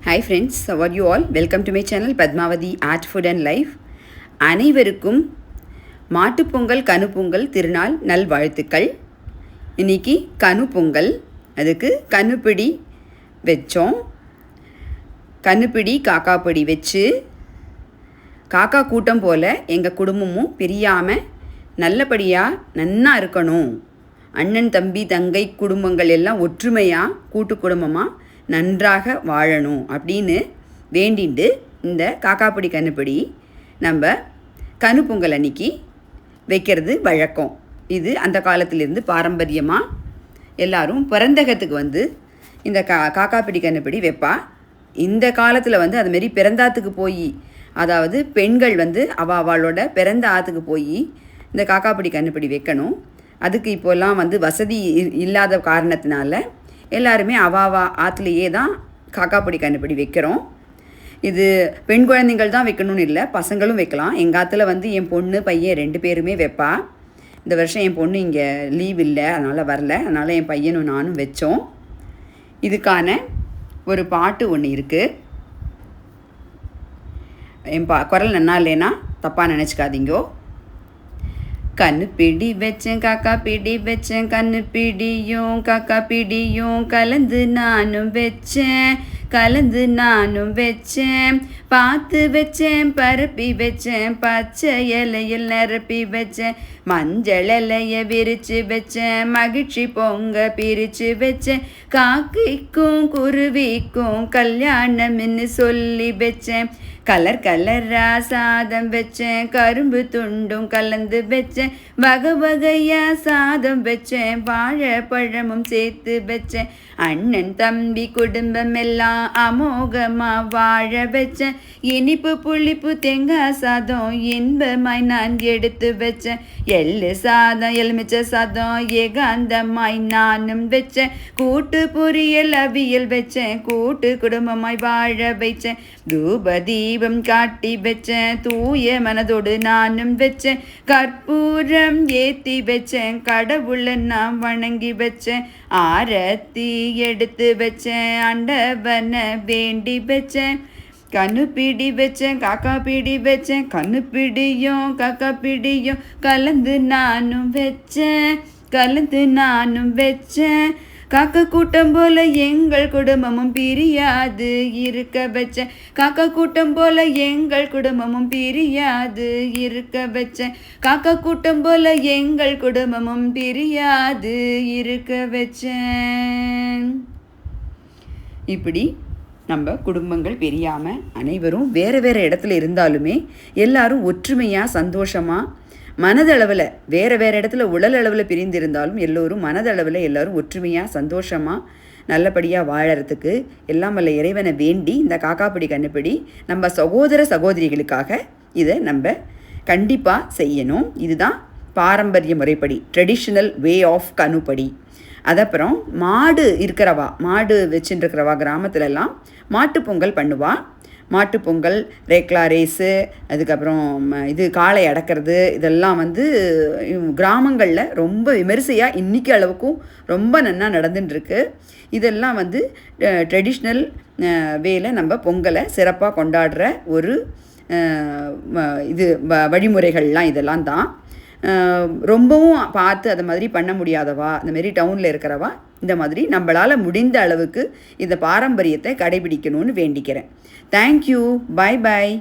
Hi friends, how are you all? Welcome to my channel Padmavati Art Food and Life. அனைவருக்கும் மாட்டுப்பொங்கல் கனுப்பொங்கல் திருநாள் நல்வாழ்த்துக்கள். இன்னைக்கு கனுப்பொங்கல், அதுக்கு கனுப்பிடி வச்சோம். கனுப்பிடி காக்காப்பொடி வச்சு காக்கா கூட்டம் போல் எங்கள் குடும்பமும் பிரியாமல் நல்லபடியாக நன்னா இருக்கணும். அண்ணன் தம்பி தங்கை குடும்பங்கள் எல்லாம் ஒற்றுமையாக கூட்டு குடும்பமாக நன்றாக வாழணும் அப்படின்னு வேண்டிண்டு இந்த காக்காப்பொடி கனுப்பொடி நம்ம கனுப்பொங்கல் அன்னைக்கு வைக்கிறது வழக்கம். இது அந்த காலத்திலிருந்து பாரம்பரியமாக எல்லாரும் பிறந்தகத்துக்கு இந்த காக்காப்பொடி கனுப்பொடி வைப்பா. இந்த காலத்தில் அதுமாரி பிறந்தாத்துக்கு போய், அதாவது பெண்கள் அவளோட பிறந்த ஆற்றுக்கு போய் இந்த காக்காப்பொடி கனுப்பொடி வைக்கணும். அதுக்கு இப்போல்லாம் வசதி இல்லாத காரணத்தினால எல்லாருமே அவாவா ஆற்றுலையே தான் காக்காப்பொடி கனுப்பொடி வைக்கிறோம். இது பெண் குழந்தைகள் தான் வைக்கணும்னு இல்லை, பசங்களும் வைக்கலாம். எங்கள் ஆற்றுல என் பொண்ணு பையன் 2 பேருமே வைப்பா. இந்த வருஷம் என் பொண்ணு இங்கே லீவ் இல்லை, அதனால் வரல. அதனால் என் பையனும் நானும் வச்சோம். இதுக்கான ஒரு பாட்டு ஒன்று இருக்குது. என் குரல் நன்னா இல்லைன்னா தப்பாக நினச்சிக்காதீங்கோ. கண்ணு பிடி வச்சேன் காக்கா பிடி வச்சேன், கண்ணு பிடியும் காக்கா பிடியும் கலந்து நானும் வச்சேன், பார்த்து வச்சேன் பரப்பி வச்சேன், பச்சை இலையில் நிரப்பி வச்சேன், மஞ்சள் இலைய விரிச்சு வச்சேன், மகிழ்ச்சி பொங்க பிரித்து வச்சேன், காக்கைக்கும் குருவிக்கும் கல்யாணம்னு சொல்லி வச்சேன், கலர் கலரா சாதம் வச்சேன், கரும்பு துண்டும் கலந்து வச்சேன், வகை வகையா சாதம் வச்சேன், வாழைப்பழமும் சேர்த்து வச்சேன், அண்ணன் தம்பி குடும்பம் எல்லாம் அமோகமா வாழ வச்சேன், இனிப்பு புளிப்பு தேங்காய் சாதம் இன்பமாய் நான் எடுத்து வச்சேன், எள்ளு சாதம் எலுமிச்சை சாதம் ஏகாந்தமாய் நானும் வச்சேன், கூட்டு பொரியல் அவியல் வச்சேன், கூட்டு குடும்பமாய் வாழ வைச்சேன், தூப தீபம் காட்டி வச்சேன், தூய மனதோடு நானும் வச்சேன், கற்பூரம் ஏத்தி வச்சேன், கடவுளை நான் வணங்கி வச்சேன், ஆரத்தி எடுத்து வச்சேன், ஆண்டவனை வேண்டி வச்சேன், கண்ணு பிடி வச்சேன் காக்கா பிடி வச்சேன், கண்ணு பிடியும் காக்கா பிடியும் கலந்து நானும் வச்சேன், காக்கா கூட்டம் போல எங்கள் குடும்பமும் பிரியாது இருக்க வச்சேன், காக்கா கூட்டம் போல எங்கள் குடும்பமும் பிரியாது இருக்க வச்சேன், காக்கா கூட்டம் போல எங்கள் குடும்பமும் பிரியாது இருக்க வச்சேன். இப்படி நம்ம குடும்பங்கள் பிரியாமல் அனைவரும் வேறு வேறு இடத்துல இருந்தாலுமே எல்லாரும் ஒற்றுமையாக சந்தோஷமாக மனதளவில் வேறு இடத்துல உடல் அளவில் பிரிந்திருந்தாலும் எல்லோரும் மனதளவில் எல்லோரும் ஒற்றுமையாக சந்தோஷமாக நல்லபடியாக வாழறதுக்கு எல்லாம் வல்ல இறைவனை வேண்டி இந்த காக்காப்பொடி கனுப்பொடி நம்ம சகோதர சகோதரிகளுக்காக இதை நம்ம கண்டிப்பாக செய்யணும். இதுதான் பாரம்பரிய முறைப்படி, ட்ரெடிஷ்னல் வே ஆஃப் கனுப்பொடி. அதப்புறம் மாடு வச்சுட்டுருக்கிறவா கிராமத்துலலாம் மாட்டுப்பொங்கல் பண்ணுவா. மாட்டுப்பொங்கல், ரேக்லா ரேஸு, அதுக்கப்புறம் இது காளை அடக்கிறது, இதெல்லாம் கிராமங்களில் ரொம்ப விமரிசையாக இன்றைக்கி அளவுக்கும் ரொம்ப நன்னா நடந்துட்டுருக்கு. இதெல்லாம் ட்ரெடிஷ்னல் வேல நம்ம பொங்கலை சிறப்பாக கொண்டாடுற ஒரு வழிமுறைகள்லாம் இதெல்லாம் தான். ரொம்பவும் பார்த்து அதை மாதிரி பண்ண முடியாதவா, அந்த மாரி டவுனில் இருக்கிறவா இந்த மாதிரி நம்மளால் முடிந்த அளவுக்கு இந்த பாரம்பரியத்தை கடைபிடிக்கணும்னு வேண்டிக்கிறேன். தேங்க்யூ. பாய் பாய்.